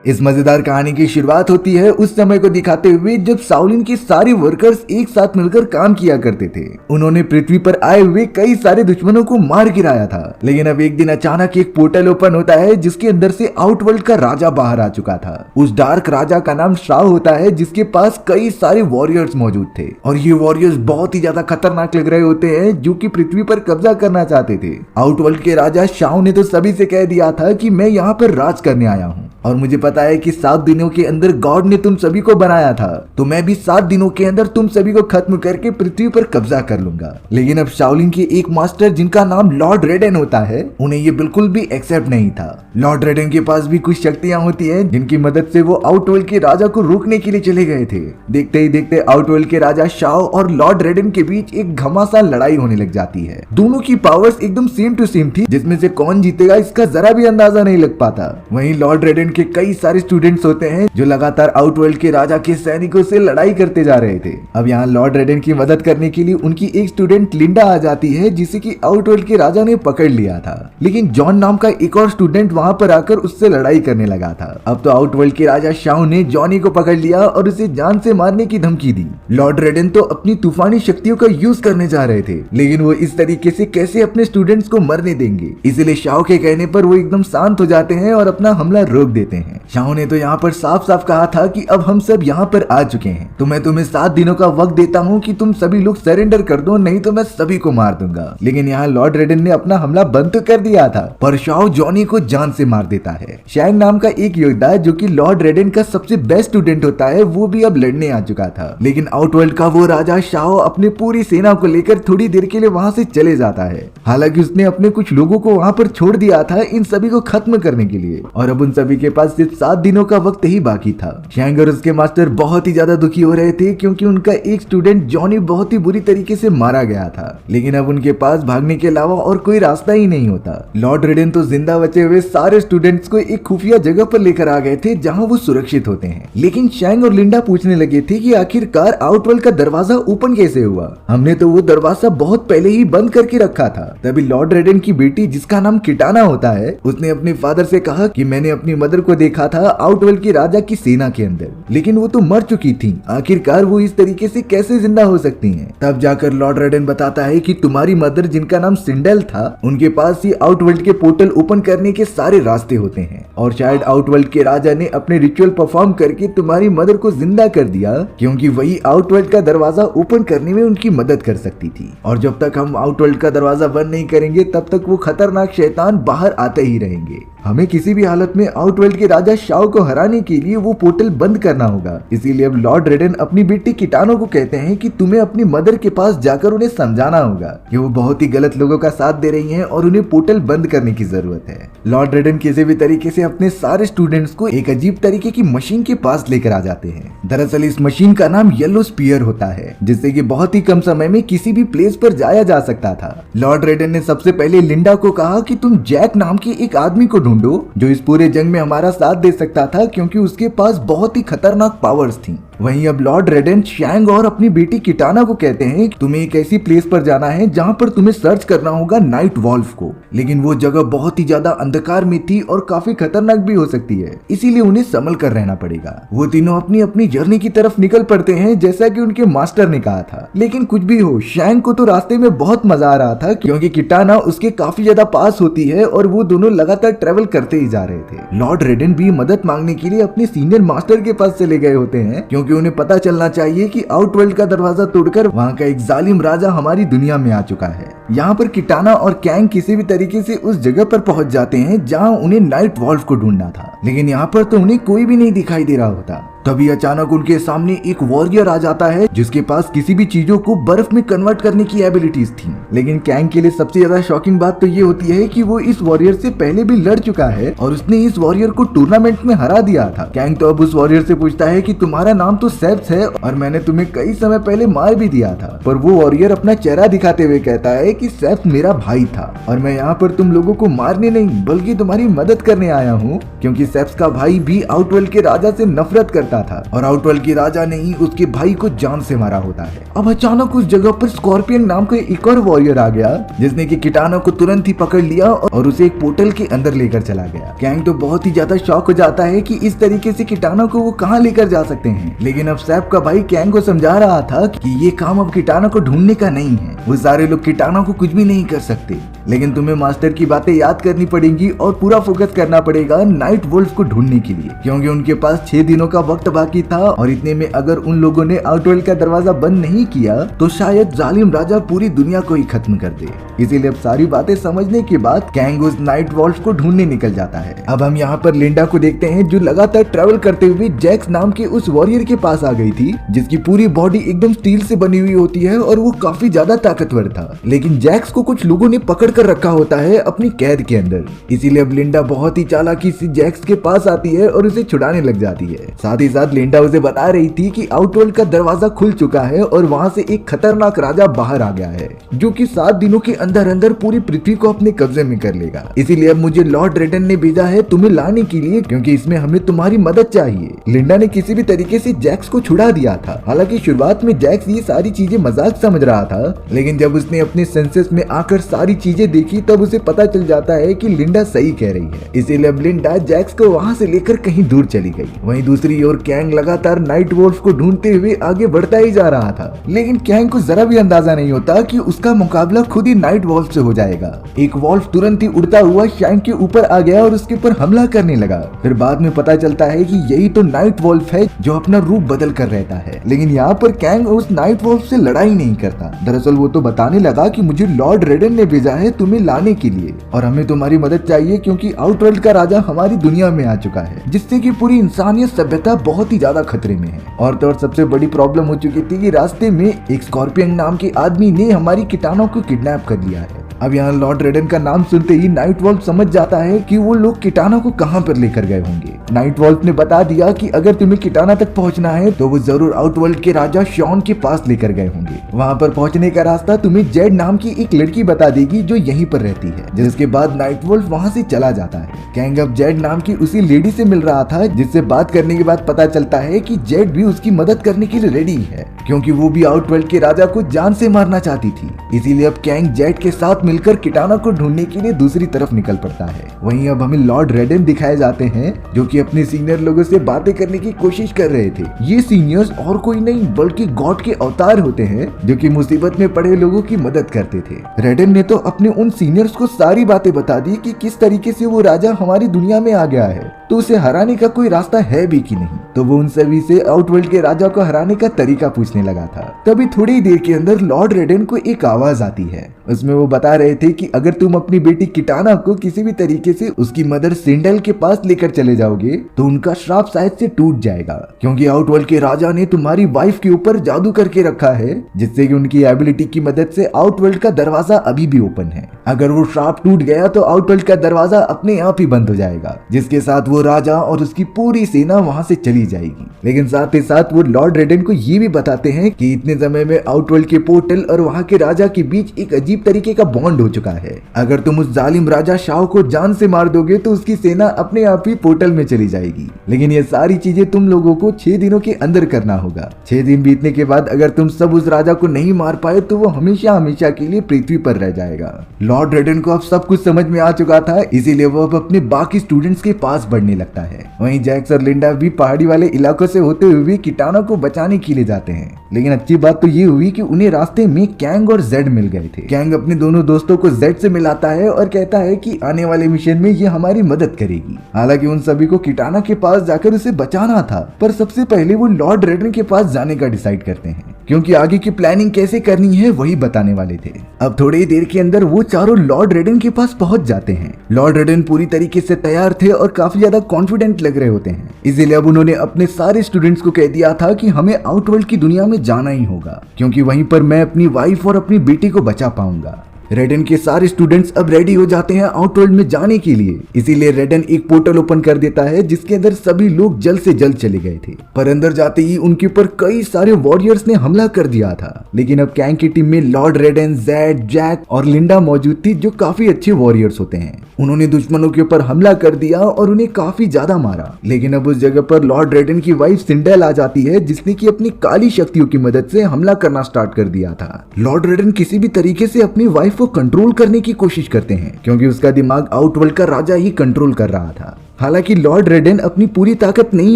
इस मजेदार कहानी की शुरुआत होती है उस समय को दिखाते हुए जब शाओलिन के सारे वर्कर्स एक साथ मिलकर काम किया करते थे। उन्होंने पृथ्वी पर आए हुए कई सारे दुश्मनों को मार गिराया था। लेकिन अब एक दिन अचानक एक पोर्टल ओपन होता है जिसके अंदर से आउटवर्ल्ड का राजा बाहर आ चुका था। उस डार्क राजा का नाम शाओ होता है जिसके पास कई सारे वॉरियर्स मौजूद थे और ये वॉरियर्स बहुत ही ज्यादा खतरनाक लग रहे होते हैं जो कि पृथ्वी पर कब्जा करना चाहते थे। आउटवर्ल्ड के राजा शाओ ने तो सभी से कह दिया था कि मैं यहाँ पर राज करने आया हूँ और मुझे पता है कि 7 दिनों के अंदर गॉड ने तुम सभी को बनाया था, तो मैं भी 7 दिनों के अंदर तुम सभी को खत्म करके पृथ्वी पर कब्जा कर लूंगा। लेकिन अब शाओलिन के एक मास्टर जिनका नाम लॉर्ड रेडन होता है उन्हें ये बिल्कुल भी एक्सेप्ट नहीं था। लॉर्ड रेडन के पास भी कुछ शक्तियां होती हैं जिनकी मदद से वो आउटवर्ल्ड के राजा को रोकने के लिए चले गए थे। देखते ही देखते आउटवर्ल्ड के राजा शाओ और लॉर्ड रेडन के बीच एक घमासान लड़ाई होने लग जाती है। दोनों की पावर्स एकदम सेम टू सेम थी, जिसमें से कौन जीतेगा इसका जरा भी अंदाजा नहीं लग पाता। वहीं लॉर्ड रेडन के कई सारे स्टूडेंट्स होते हैं जो लगातार आउटवर्ल्ड के राजा के सैनिकों से लड़ाई करते जा रहे थे। अब यहाँ लॉर्ड रेडन की मदद करने के लिए उनकी एक स्टूडेंट लिंडा आ जाती है जिसे कि आउटवर्ल्ड के राजा ने पकड़ लिया था। लेकिन जॉन नाम का एक और स्टूडेंट वहां पर आकर उससे लड़ाई करने लगा था। अब तो आउटवर्ल्ड के राजा शाओ ने जॉनी को पकड़ लिया और उसे जान से मारने की धमकी दी। लॉर्ड रेडन तो अपनी तूफानी शक्तियों का यूज करने जा रहे थे, लेकिन वो इस तरीके से कैसे अपने स्टूडेंट्स को मरने देंगे, इसलिए शाओ के कहने पर वो एकदम शांत हो जाते हैं और अपना हमला रोक देते हैं। शाओ ने तो यहाँ पर साफ साफ कहा था कि अब हम सब यहाँ पर आ चुके हैं, तो मैं तुम्हें 7 दिनों का वक्त देता हूँ कि तुम सभी लोग सरेंडर कर दो, नहीं तो मैं सभी को मार दूंगा। लेकिन यहाँ लॉर्ड रेडन ने अपना हमला बंद तो कर दिया था, पर शाओ जॉनी को जान से मार देता है। शैंग नाम का एक योद्धा जो कि लॉर्ड रेडन का सबसे बेस्ट स्टूडेंट होता है, वो भी अब लड़ने आ चुका था। लेकिन आउटवर्ल्ड का वो राजा शाओ अपनी पूरी सेना को लेकर थोड़ी देर के लिए वहां से चले जाता है। हालांकि उसने अपने कुछ लोगों को वहां पर छोड़ दिया था इन सभी को खत्म करने के लिए, और अब उन सभी के पास सिर्फ 7 दिनों का वक्त ही बाकी था। शैंग और उसके मास्टर बहुत ही ज्यादा दुखी हो रहे थे क्योंकि उनका एक स्टूडेंट जॉनी बहुत ही बुरी तरीके से मारा गया था। लेकिन अब उनके पास भागने के अलावा और कोई रास्ता ही नहीं होता। लॉर्ड रेडन तो जिंदा बचे हुए सारे स्टूडेंट्स को एक खुफिया जगह पर लेकर आ गए थे जहां वो सुरक्षित होते हैं। लेकिन शैंग और लिंडा पूछने लगे थे कि आखिरकार आउटवर्ल्ड का दरवाजा ओपन कैसे हुआ, हमने तो वो दरवाजा बहुत पहले ही बंद करके रखा था। तभी लॉर्ड रेडन की बेटी जिसका नाम किटाना होता है, उसने अपने फादर से कहा कि मैंने अपनी मदर को देखा था आउटवर्ल्ड के राजा की सेना के अंदर, लेकिन वो तो मर चुकी थी, आखिरकार वो इस तरीके से कैसे जिंदा हो सकती हैं। तब जाकर लॉर्ड रेडन बताता है कि तुम्हारी मदर जिनका नाम सिंडेल था, उनके पास ही आउटवर्ल्ड के पोर्टल ओपन करने के सारे रास्ते होते हैं, और शायद आउटवर्ल्ड के राजा ने अपने रिचुअल परफॉर्म करके तुम्हारी मदर को जिंदा कर दिया, क्योंकि वही आउटवर्ल्ड का दरवाजा ओपन करने में उनकी मदद कर सकती थी। और जब तक हम आउटवर्ल्ड का दरवाजा बंद नहीं करेंगे तब तक वो खतरनाक शैतान बाहर आते ही रहेंगे। हमें किसी भी हालत में आउटवर्ल्ड के राजा शाओ को हराने के लिए वो पोर्टल बंद करना होगा। इसीलिए अब लॉर्ड रेडन अपनी बेटी किटानो को कहते हैं कि तुम्हें अपनी मदर के पास जाकर उन्हें समझाना होगा कि वो बहुत ही गलत लोगों का साथ दे रही हैं और उन्हें पोर्टल बंद करने की जरूरत है। लॉर्ड रेडन किसी भी तरीके से अपने सारे स्टूडेंट्स को एक अजीब तरीके की मशीन के पास लेकर आ जाते हैं। दरअसल इस मशीन का नाम येलो स्पीयर होता है, जिससे कि बहुत ही कम समय में किसी भी प्लेस पर जाया जा सकता था। लॉर्ड रेडन ने सबसे पहले लिंडा को कहा कि तुम जैक नाम के एक आदमी को ढूंढो जो इस पूरे जंग में हमारा साथ दे सकता था, क्योंकि उसके पास बहुत ही खतरनाक पावर्स थी। वहीं अब लॉर्ड रेडन शैंग और अपनी बेटी किटाना को कहते हैं कि तुम्हें एक ऐसी प्लेस पर जाना है जहां पर तुम्हें सर्च करना होगा नाइट वॉल्फ को, लेकिन वो जगह बहुत ही ज्यादा अंधकार में थी और काफी खतरनाक भी हो सकती है, इसीलिए उन्हें संभल कर रहना पड़ेगा। वो तीनों अपनी अपनी जर्नी की तरफ निकल पड़ते हैं जैसा कि उनके मास्टर ने कहा था। लेकिन कुछ भी हो, शैंग को तो रास्ते में बहुत मजा आ रहा था क्योंकि किटाना उसके काफी ज्यादा पास होती है और वो दोनों लगातार ट्रेवल करते ही जा रहे थे। लॉर्ड रेडन भी मदद मांगने के लिए अपने सीनियर मास्टर के पास चले गए होते हैं, क्योंकि उन्हें पता चलना चाहिए कि आउटवर्ल्ड का दरवाजा तोड़कर वहाँ का एक जालिम राजा हमारी दुनिया में आ चुका है। यहाँ पर किटाना और कैंग किसी भी तरीके से उस जगह पर पहुंच जाते हैं जहाँ उन्हें नाइट वॉल्फ को ढूंढना था, लेकिन यहाँ पर तो उन्हें कोई भी नहीं दिखाई दे रहा होता। तभी अचानक उनके सामने एक वॉरियर आ जाता है जिसके पास किसी भी चीजों को बर्फ में कन्वर्ट करने की एबिलिटीज थी। लेकिन कैंग के लिए सबसे ज्यादा शॉकिंग बात तो ये होती है कि वो इस वॉरियर से पहले भी लड़ चुका है और उसने इस वॉरियर को टूर्नामेंट में हरा दिया था। कैंग तो अब उस वॉरियर से पूछता है कि तुम्हारा नाम तो सेप्स है और मैंने तुम्हें कई समय पहले मार भी दिया था, पर वो वॉरियर अपना चेहरा दिखाते हुए कहता है कि सेप्स मेरा भाई था और मैं यहाँ पर तुम लोगों को मारने नहीं बल्कि तुम्हारी मदद करने आया हूँ, क्योंकि सेप्स का भाई भी आउटवर्ल्ड के राजा से नफरत करता होता था और आउटवर्ल्ड के राजा ने ही उसके भाई को जान से मारा होता है। अब अचानक उस जगह पर स्कॉर्पियन नाम का एक और वॉरियर आ गया जिसने कि किटाना को तुरंत ही पकड़ लिया और उसे एक पोर्टल के अंदर लेकर चला गया। कैंग तो बहुत ही ज्यादा शॉक हो जाता है कि इस तरीके से किटाना को वो कहाँ लेकर जा सकते हैं, लेकिन अब सैप का भाई कैंग को समझा रहा था कि ये काम अब किटाना को ढूंढने का नहीं है, वो सारे लोग किटाना को कुछ भी नहीं कर सकते, लेकिन तुम्हें मास्टर की बातें याद करनी पड़ेंगी और पूरा फोकस करना पड़ेगा नाइट वोल्फ को ढूंढने के लिए, क्योंकि उनके पास 6 दिनों का वक्त बाकी था और इतने में अगर उन लोगों ने आउटवर्ल्ड का दरवाजा बंद नहीं किया तो शायद जालिम राजा पूरी दुनिया को ही खत्म कर दे। इसीलिए अब सारी बातें समझने के बाद कैंग उस नाइट वोल्फ को ढूंढने निकल जाता है। अब हम यहाँ पर लिंडा को देखते हैं जो लगातार ट्रेवल करते हुए जैक्स नाम के उस वॉरियर के पास आ गई थी जिसकी पूरी बॉडी एकदम स्टील से बनी हुई होती है और वो काफी ज्यादा ताकतवर था, लेकिन जैक्स को कुछ लोगों ने पकड़ कर रखा होता है अपनी कैद के अंदर। इसीलिए अब लिंडा बहुत ही चालाकी से जैक्स के पास आती है और उसे छुड़ाने लग जाती है। साथ ही साथ लिंडा उसे बता रही थी कि आउटवर्ल्ड का दरवाजा खुल चुका है और वहाँ से एक खतरनाक राजा बाहर आ गया है जो कि 7 दिनों के अंदर अंदर पूरी पृथ्वी को अपने कब्जे में कर लेगा। इसीलिए अब मुझे लॉर्ड रेडन ने भेजा है तुम्हें लाने के लिए, क्योंकि इसमें हमें तुम्हारी मदद चाहिए। लिंडा ने किसी भी तरीके से जैक्स को छुड़ा दिया था। हालांकि शुरुआत में जैक्स ये सारी चीजें मजाक समझ रहा था, लेकिन जब उसने अपने सेंसेस में आकर सारी चीजें देखी तब उसे पता चल जाता है कि लिंडा सही कह रही है। इसीलिए अब लिंडा जैक्स को वहाँ से लेकर कहीं दूर चली गई। वहीं दूसरी ओर कैंग लगातार नाइट वोल्फ को ढूंढते हुए आगे बढ़ता ही जा रहा था, लेकिन कैंग को जरा भी अंदाजा नहीं होता कि उसका मुकाबला खुद ही नाइट वोल्फ से हो जाएगा। एक वोल्फ तुरंत ही उड़ता हुआ शैंक के ऊपर आ गया और उसके ऊपर हमला करने लगा। फिर बाद में पता चलता है कि यही तो नाइट वोल्फ है जो अपना रूप बदल कर रहता है, लेकिन यहाँ पर कैंग उस नाइट वोल्फ से लड़ाई नहीं करता। दरअसल वो तो बताने लगा कि मुझे लॉर्ड रेडन ने भेजा है तुम्हें लाने के लिए और हमें तुम्हारी मदद चाहिए क्योंकि आउटवर्ल्ड का राजा हमारी दुनिया में आ चुका है जिससे कि पूरी इंसानियत सभ्यता बहुत ही ज्यादा खतरे में है। और तो और सबसे बड़ी प्रॉब्लम हो चुकी थी कि रास्ते में एक स्कॉर्पियन नाम के आदमी ने हमारी किटाना को किडनैप कर लिया है। अब यहाँ लॉर्ड रेडन का नाम सुनते ही नाइट वोल्फ समझ जाता है कि वो लोग किटाना को कहाँ पर लेकर गए होंगे। नाइट वोल्फ ने बता दिया कि अगर तुम्हें किटाना तक पहुँचना है तो वो जरूर आउटवर्ल्ड के राजा शॉन के पास लेकर गए होंगे। वहाँ पर पहुँचने का रास्ता तुम्हें जेड नाम की एक लड़की बता देगी जो यहीं पर रहती है, जिसके बाद नाइट वोल्फ वहाँ से चला जाता है। कैंग अब जेड नाम की उसी लेडी से मिल रहा था जिससे बात करने के बाद पता चलता है कि जेड भी उसकी मदद करने के लिए रेडी है, क्योंकि वो भी आउटवर्ल्ड के राजा को जान से मारना चाहती थी। इसीलिए अब कैंग जेड के साथ मिलकर किटाना को ढूंढने के लिए दूसरी तरफ निकल पड़ता है। वहीं अब हमें लॉर्ड रेडन दिखाए जाते हैं जो कि अपने सीनियर लोगों से बातें करने की कोशिश कर रहे थे। ये सीनियर्स और कोई नहीं बल्कि गॉड के अवतार होते हैं जो कि मुसीबत में पड़े लोगों की मदद करते थे। रेडन ने तो अपने उन सीनियर्स को सारी बातें बता दी कि किस तरीके से वो राजा हमारी दुनिया में आ गया है, तो उसे हराने का कोई रास्ता है भी कि नहीं। तो वो उन सभी से आउटवर्ल्ड के राजा को हराने का तरीका पूछने लगा था। तभी थोड़ी देर के अंदर लॉर्ड रेडन को एक आवाज आती है। उसमें वो बता रहे थे कि अगर तुम अपनी बेटी किटाना को किसी भी तरीके से उसकी मदर सिंडल के पास लेकर चले जाओगे तो उनका श्राप शायद से टूट जाएगा, क्योंकि आउटवर्ल्ड के राजा ने तुम्हारी वाइफ के ऊपर जादू करके रखा है जिससे कि उनकी एबिलिटी की मदद से आउटवर्ल्ड का दरवाजा अभी भी ओपन है। अगर वो श्राप टूट गया तो आउटवर्ल्ड का दरवाजा अपने आप ही बंद हो जाएगा, जिसके साथ वो राजा और उसकी पूरी सेना वहां से चली जाएगी। लेकिन साथ ही साथ वो लॉर्ड रेडन को ये भी बताते हैं कि इतने समय में आउटवर्ल्ड के पोर्टल और वहां के राजा के बीच एक अजीब तरीके का बॉन्ड हो चुका है। अगर तुम उस जालिम राजा शाह को जान से मार दोगे तो उसकी सेना अपने आप ही पोर्टल में चली जाएगी। लेकिन ये सारी चीजें तुम लोगों को 6 दिनों के अंदर करना होगा। 6 दिन बीतने के बाद अगर तुम सब उस राजा को नहीं मार पाए तो वो हमेशा हमेशा के लिए पृथ्वी पर रह जाएगा। लॉर्ड रेडन को अब सब कुछ समझ में आ चुका था, इसीलिए वो अब अपने बाकी स्टूडेंट्स के पास बढ़ने लगता है। वहीं जैक्स और लिंडा भी पहाड़ी वाले इलाकों से होते हुए किटाना को बचाने के लिए जाते हैं। लेकिन अच्छी बात तो ये हुई कि उन्हें रास्ते में कैंग और जेड मिल गए थे। कैंग अपने दोनों दोस्तों को जेड से मिलाता है और कहता है कि आने वाले मिशन में ये हमारी मदद करेगी। हालांकि उन सभी को किटाना के पास जाकर उसे बचाना था, पर सबसे पहले वो लॉर्ड रेडन के पास जाने का डिसाइड करते हैं, क्योंकि आगे की प्लानिंग कैसे करनी है वही बताने वाले थे। अब थोड़ी ही देर के अंदर वो चारों लॉर्ड रेडन के पास पहुंच जाते हैं। लॉर्ड रेडन पूरी तरीके से तैयार थे और काफी ज्यादा कॉन्फिडेंट लग रहे होते हैं। इसीलिए अब उन्होंने अपने सारे स्टूडेंट्स को कह दिया था कि हमें आउटवर्ल्ड की दुनिया में जाना ही होगा, क्योंकि वहीं पर मैं अपनी वाइफ और अपनी बेटी को बचा पाऊंगा। रेडन के सारे स्टूडेंट्स अब रेडी हो जाते हैं आउटवर्ल्ड में जाने के लिए। इसीलिए रेडन एक पोर्टल ओपन कर देता है जिसके अंदर सभी लोग जल्द से जल्द चले गए थे, पर अंदर जाते ही उनके ऊपर कई सारे वॉरियर्स ने हमला कर दिया था। लेकिन अब कैंग की टीम में लॉर्ड रेडन, जेड, जैक और लिंडा मौजूद थी, जो काफी अच्छे वॉरियर्स होते हैं। उन्होंने दुश्मनों के ऊपर हमला कर दिया और उन्हें काफी ज्यादा मारा। लेकिन अब उस जगह पर लॉर्ड रेडन की वाइफ सिंडेल आ जाती है, जिसने की अपनी काली शक्तियों की मदद से हमला करना स्टार्ट कर दिया था। लॉर्ड रेडन किसी भी तरीके से अपनी वाइफ को कंट्रोल करने की कोशिश करते हैं, क्योंकि उसका दिमाग आउटवर्ल्ड का राजा ही कंट्रोल कर रहा था। हालांकि लॉर्ड रेडन अपनी पूरी ताकत नहीं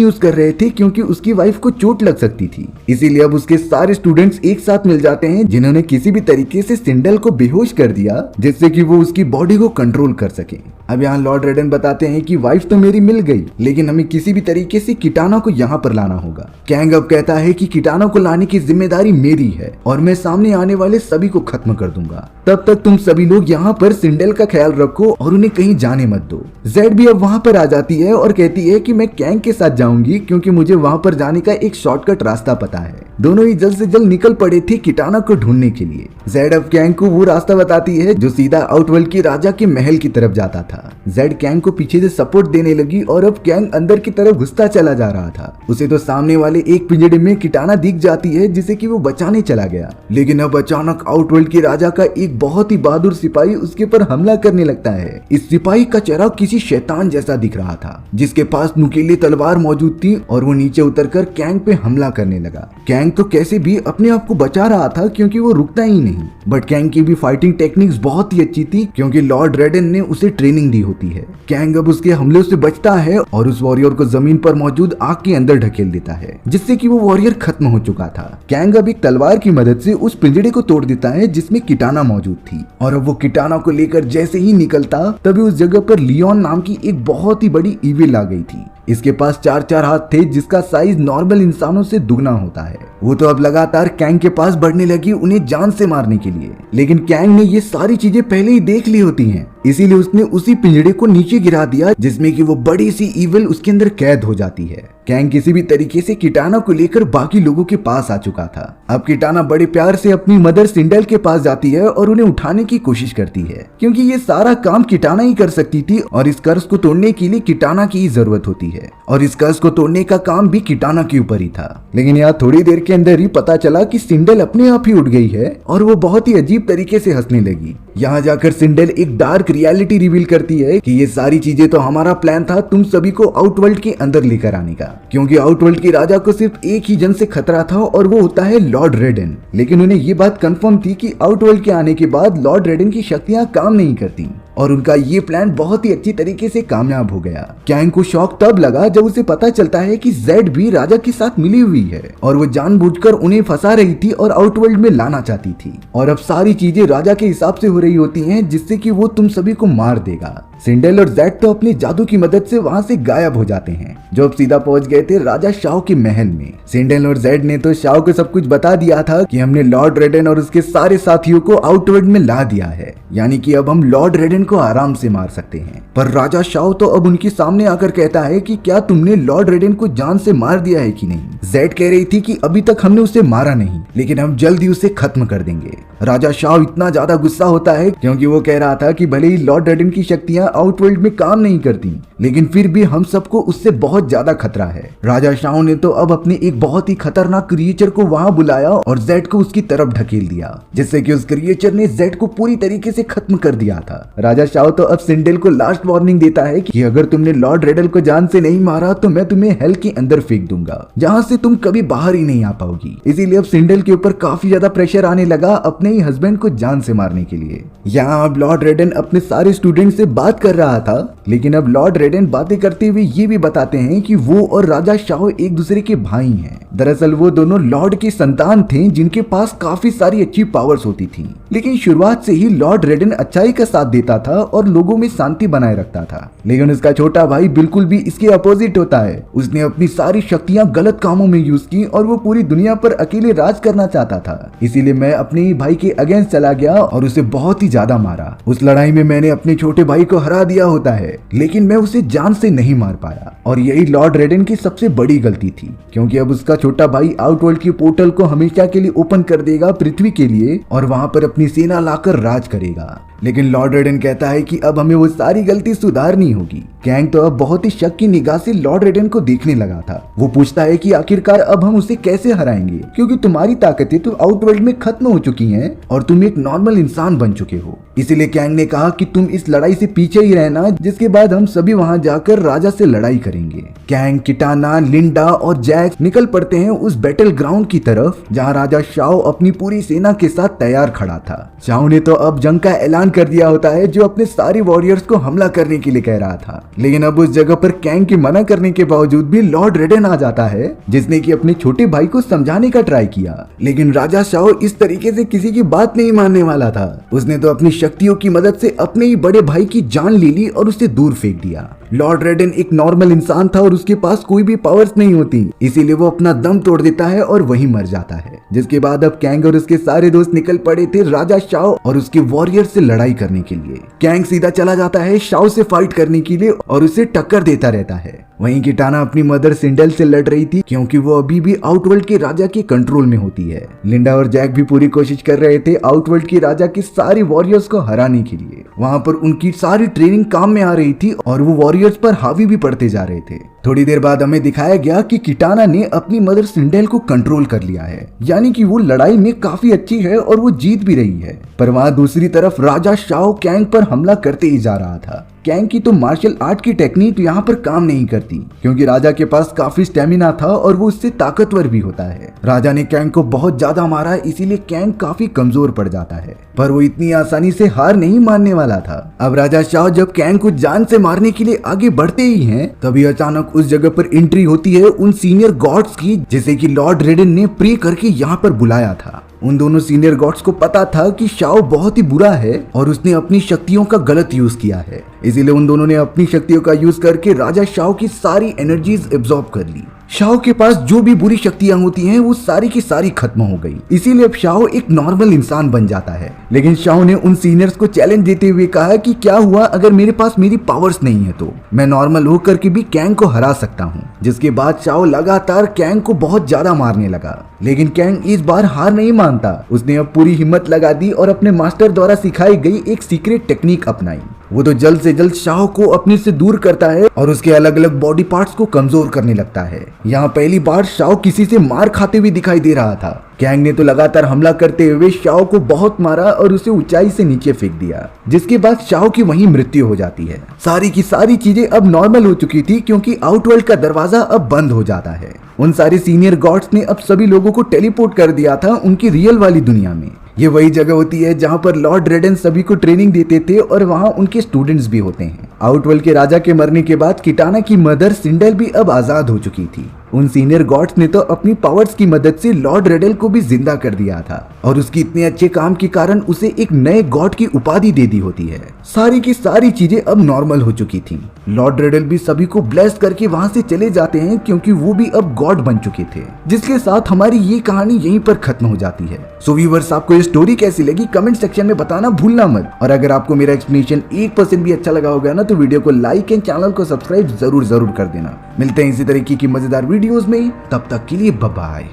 यूज कर रहे थे, क्योंकि उसकी वाइफ को चोट लग सकती थी। इसीलिए अब उसके सारे स्टूडेंट्स एक साथ मिल जाते हैं, जिन्होंने किसी भी तरीके से सिंडेल को बेहोश कर दिया, जिससे कि वो उसकी बॉडी को कंट्रोल कर सके। अब यहाँ लॉर्ड रेडन बताते हैं कि वाइफ तो मेरी मिल गई, लेकिन हमें किसी भी तरीके से किटाना को यहाँ पर लाना होगा। कैंग अब कहता है कि किटाना को लाने की जिम्मेदारी मेरी है और मैं सामने आने वाले सभी को खत्म कर दूंगा। तब तक तुम सभी लोग यहाँ पर सिंडेल का ख्याल रखो और उन्हें कहीं जाने मत दो। जेड भी अब वहाँ पर आ जाती है और कहती है कि मैं कैंग के साथ जाऊंगी, क्योंकि मुझे वहाँ पर जाने का एक शॉर्टकट रास्ता पता है। दोनों ही जल्द से जल्द निकल पड़े थे किटाना को ढूंढने के लिए। जेड अब कैंग को वो रास्ता बताती है जो सीधा आउटवर्ल्ड के राजा के महल की तरफ जाता था। जेड कैंग को पीछे से सपोर्ट देने लगी और अब कैंग अंदर की तरफ घुसता चला जा रहा था। उसे तो सामने वाले एक पिंजड़े में किटाना दिख जाती है, जिसे कि वो बचाने चला गया। लेकिन अब अचानक आउटवर्ल्ड के राजा का एक बहुत ही बहादुर सिपाही उसके ऊपर हमला करने लगता है। इस सिपाही का चेहरा किसी शैतान जैसा दिख रहा था, जिसके पास नुकीली तलवार मौजूद थी और वो नीचे उतरकर कैंग पे हमला करने लगा। कैंग तो कैसे भी अपने आप को बचा रहा था, क्योंकि वो रुकता ही नहीं। बट कैंग की भी फाइटिंग टेक्निक्स बहुत ही अच्छी थी, क्योंकि लॉर्ड रेडन ने उसे ट्रेनिंग दी होती है। कैंग अब उसके हमले से बचता है और उस वॉरियर को जमीन पर मौजूद आग के अंदर ढकेल देता है, जिससे कि वो वॉरियर खत्म हो चुका था। कैंग अब एक तलवार की मदद से उस पिंजड़े को तोड़ देता है जिसमें किटाना मौजूद थी, और अब वो किटाना को लेकर जैसे ही निकलता, तभी उस जगह पर लियोन नाम की एक बहुत ही बड़ी ईविल आ गई थी। इसके पास 4-4 हाथ थे, जिसका साइज नॉर्मल इंसानों से दुगना होता है। वो तो अब लगातार कैंग के पास बढ़ने लगी उन्हें जान से मारने के लिए। लेकिन कैंग ने ये सारी चीजें पहले ही देख ली होती हैं, इसीलिए उसने उसी पिंजड़े को नीचे गिरा दिया, जिसमें कि वो बड़ी सी ईविल उसके अंदर कैद हो जाती है। कैंग किसी भी तरीके से किटाना को लेकर बाकी लोगों के पास आ चुका था। अब किटाना बड़े प्यार से अपनी मदर सिंडेल के पास जाती है और उन्हें उठाने की कोशिश करती है, क्योंकि ये सारा काम किटाना ही कर सकती थी और इस कर्ज को तोड़ने के लिए किटाना की ही जरूरत होती है, और इस कर्ज को तोड़ने का काम भी किटाना के ऊपर ही था। लेकिन यहाँ थोड़ी देर के अंदर ही पता चला कि सिंडेल अपने आप ही उठ गई है और वो बहुत ही अजीब तरीके से हंसने लगी। यहाँ जाकर सिंडेल एक डार्क रियलिटी रिवील करती है कि ये सारी चीजें तो हमारा प्लान था तुम सभी को आउटवर्ल्ड के अंदर लेकर आने का, क्योंकि आउटवर्ल्ड के राजा को सिर्फ एक ही जन से खतरा था और वो होता है लॉर्ड रेडन। लेकिन उन्हें ये बात कंफर्म थी कि आउटवर्ल्ड के आने के बाद लॉर्ड रेडन की शक्तियां काम नहीं करती, और उनका ये प्लान बहुत ही अच्छी तरीके से कामयाब हो गया। कैंग को शौक तब लगा जब उसे पता चलता है कि जेड भी राजा के साथ मिली हुई है और वो जानबूझकर उन्हें फंसा रही थी और आउटवर्ल्ड में लाना चाहती थी, और अब सारी चीजें राजा के हिसाब से हो रही होती हैं, जिससे कि वो तुम सभी को मार देगा। सिंडेल और जेड तो अपनी जादू की मदद से वहां से गायब हो जाते हैं, जो अब सीधा पहुंच गए थे राजा शाओ के महल में। सिंडेल और जेड ने तो शाओ को सब कुछ बता दिया था कि हमने लॉर्ड रेडन और उसके सारे साथियों को आउटवर्ल्ड में ला दिया है, यानी कि अब हम लॉर्ड रेडन को आराम से मार सकते हैं। पर राजा शाओ तो अब उनके सामने आकर कहता है कि क्या तुमने लॉर्ड रेडन को जान से मार दिया है कि नहीं। जेड कह रही थी कि अभी तक हमने उसे मारा नहीं, लेकिन हम जल्द ही उसे खत्म कर देंगे। राजा शाओ इतना ज्यादा गुस्सा होता है, क्योंकि वो कह रहा था कि भले ही लॉर्ड रेडन की शक्तियां आउटवर्ल्ड में काम नहीं करती, लेकिन फिर भी हम सबको उससे बहुत ज्यादा खतरा है। राजा शाओ ने तो अब अपने एक बहुत ही खतरनाक क्रिएचर को वहां बुलाया और जेड को उसकी तरफ ढकेल दिया, जिससे कि उस क्रिएचर ने जेड को पूरी तरीके से खत्म कर दिया था। राजा शाओ तो अब सिंडेल को लास्ट वार्निंग देता है कि अगर तुमने लॉर्ड रेडन को जान से नहीं मारा तो मैं तुम्हें हेल के अंदर फेंक दूंगा, जहां से तुम कभी बाहर ही नहीं आ पाओगी। इसीलिए अब सिंडेल के ऊपर काफी ज्यादा प्रेशर आने लगा अपने ही हस्बैंड को जान से मारने के लिए। यहाँ अब लॉर्ड रेडन अपने सारे स्टूडेंट से बात कर रहा था, लेकिन अब लॉर्ड रेडन बातें करते हुए ये भी बताते हैं कि वो और राजा शाओ एक दूसरे के भाई हैं। दरअसल वो दोनों लॉर्ड के संतान थे, जिनके पास काफी सारी अच्छी पावर्स होती थी, लेकिन शुरुआत से ही लॉर्ड रेडन अच्छाई का साथ देता था और लोगों में शांति बनाए रखता था। लेकिन उसका छोटा भाई बिल्कुल भी इसके अपोजिट होता है। उसने अपनी सारी शक्तियां गलत कामों में यूज की और वो पूरी दुनिया पर अकेले राज करना चाहता था। इसीलिए मैं अपने ही भाई के अगेंस्ट चला गया और उसे बहुत ही ज्यादा मारा। उस लड़ाई में मैंने अपने छोटे भाई को हरा दिया होता है, लेकिन मैं उसे जान से नहीं मार पाया और यही लॉर्ड रेडन की सबसे बड़ी गलती थी, क्योंकि अब उसका छोटा भाई आउटवर्ल्ड की पोर्टल को हमेशा के लिए ओपन कर देगा पृथ्वी के लिए और वहां पर अपनी सेना लाकर राज करेगा। लेकिन लॉर्ड रेडन कहता है कि अब हमें वो सारी गलती सुधारनी होगी। कैंग तो अब बहुत ही शक की निगाह से लॉर्ड रेडन को देखने लगा था। वो पूछता है कि आखिरकार अब हम उसे कैसे हराएंगे, क्योंकि तुम्हारी ताकतें तो आउटवर्ल्ड में खत्म हो चुकी हैं और तुम एक नॉर्मल इंसान बन चुके हो। इसीलिए कैंग ने कहा कि तुम इस लड़ाई से पीछे ही रहना, जिसके बाद हम सभी वहां जाकर राजा से लड़ाई करेंगे। कैंग, किटाना, लिंडा और जैक निकल पड़ते हैं उस बैटल ग्राउंड की तरफ जहाँ राजा शाओ अपनी पूरी सेना के साथ तैयार खड़ा था। शाओ ने तो अब जंग का ऐलान कर दिया होता है, जो अपने सारे वॉरियर्स को हमला करने के लिए कह रहा था। लेकिन अब उस जगह पर कैंग के मना करने के बावजूद भी लॉर्ड रेडन आ जाता है, जिसने कि अपने छोटे भाई को समझाने का ट्राई किया। लेकिन राजा शाओ इस तरीके से किसी की बात नहीं मानने वाला था। उसने तो अपनी शक्तियों की मदद से अपने ही बड़े भाई की जान ले ली और उसे दूर फेंक दिया। लॉर्ड रेडन एक नॉर्मल इंसान था और उसके पास कोई भी पावर्स नहीं होती, इसीलिए वो अपना दम तोड़ देता है और वहीं मर जाता है। जिसके बाद अब कैंग और उसके सारे दोस्त निकल पड़े थे राजा शाओ और उसके वॉरियर से लड़ाई करने के लिए। कैंग सीधा चला जाता है शाओ से फाइट करने के लिए और उसे टक्कर देता रहता है। वहीं किटाना अपनी मदर सिंडेल से लड़ रही थी, क्योंकि वो अभी भी आउटवर्ल्ड के राजा के कंट्रोल में होती है। लिंडा और जैक भी पूरी कोशिश कर रहे थे आउटवर्ल्ड के राजा के सारे वॉरियर्स को हराने के लिए। वहां पर उनकी सारी ट्रेनिंग काम में आ रही थी और वो वॉरियर्स पर हावी भी पड़ते जा रहे थे। थोड़ी देर बाद हमें दिखाया गया कि किटाना ने अपनी मदर सिंडेल को कंट्रोल कर लिया है, यानी कि वो लड़ाई में काफी अच्छी है और वो जीत भी रही है। पर वहां दूसरी तरफ राजा शाओ कैंग पर हमला करते ही जा रहा था। कैंग की तो मार्शल आर्ट की टेक्निक यहाँ पर काम नहीं करती, क्योंकि राजा के पास काफी स्टेमिना था और वो उससे ताकतवर भी होता है। राजा ने कैंग को बहुत ज्यादा मारा, इसीलिए कैंग काफी कमजोर पड़ जाता है। पर वो इतनी आसानी से हार नहीं मानने वाला था। अब राजा शाओ जब कैंग को जान से मारने के लिए आगे बढ़ते ही हैं, तभी अचानक उस जगह पर एंट्री होती है उन सीनियर गॉड्स की, जिसे कि लॉर्ड रेडन ने प्रे करके यहाँ पर बुलाया था। उन दोनों सीनियर गॉड्स को पता था कि शाओ बहुत ही बुरा है और उसने अपनी शक्तियों का गलत यूज किया है, इसीलिए उन दोनों ने अपनी शक्तियों का यूज करके राजा शाओ की सारी एनर्जीज एब्जॉर्ब कर ली। शाओ के पास जो भी बुरी शक्तियां होती हैं वो सारी की सारी खत्म हो गई, इसीलिए अब शाओ एक नॉर्मल इंसान बन जाता है। लेकिन शाओ ने उन सीनियर्स को चैलेंज देते हुए कहा कि क्या हुआ अगर मेरे पास मेरी पावर्स नहीं है तो मैं नॉर्मल होकर के भी कैंग को हरा सकता हूँ। जिसके बाद शाओ लगातार कैंग को बहुत ज्यादा मारने लगा, लेकिन कैंग इस बार हार नहीं मानता। उसने अब पूरी हिम्मत लगा दी और अपने मास्टर द्वारा सिखाई गई एक सीक्रेट टेक्निक अपनाई। वो तो जल्द से जल्द शाओ को अपने से दूर करता है और उसके अलग अलग बॉडी पार्ट्स को कमजोर करने लगता है। यहाँ पहली बार शाओ किसी से मार खाते हुए दिखाई दे रहा था। कैंग ने तो लगातार हमला करते हुए शाओ को बहुत मारा और उसे ऊंचाई से नीचे फेंक दिया, जिसके बाद शाओ की वहीं मृत्यु हो जाती है। सारी की सारी चीजें अब नॉर्मल हो चुकी थी, क्योंकि आउटवर्ल्ड का दरवाजा अब बंद हो जाता है। उन सारे सीनियर गॉड्स ने अब सभी लोगों को टेलीपोर्ट कर दिया था उनकी रियल वाली दुनिया में। ये वही जगह होती है जहाँ पर लॉर्ड रेडन सभी को ट्रेनिंग देते थे और वहाँ उनके स्टूडेंट्स भी होते हैं। आउटवर्ल्ड के राजा के मरने के बाद किटाना की मदर सिंडेल भी अब आजाद हो चुकी थी। उन सीनियर गॉड्स ने तो अपनी पावर्स की मदद से लॉर्ड रेडल को भी जिंदा कर दिया था और उसकी इतने अच्छे काम के कारण उसे एक नए गॉड की उपाधि दे दी होती है। सारी की सारी चीजें अब नॉर्मल हो चुकी थी। लॉर्ड रेडल भी सभी को ब्लेस करके वहां से चले जाते हैं, क्योंकि वो भी अब गॉड बन चुके थे। जिसके साथ हमारी ये कहानी यहीं पर खत्म हो जाती है। सो व्यूअर्स, आपको ये स्टोरी कैसी लगी कमेंट सेक्शन में बताना भूलना मत। और अगर आपको मेरा एक्सप्लेनेशन 1% भी अच्छा लगा होगा ना, तो वीडियो को लाइक एंड चैनल को सब्सक्राइब जरूर कर देना। मिलते हैं इसी तरीके की मजेदार वीडियोस में, तब तक के लिए बाय बाय।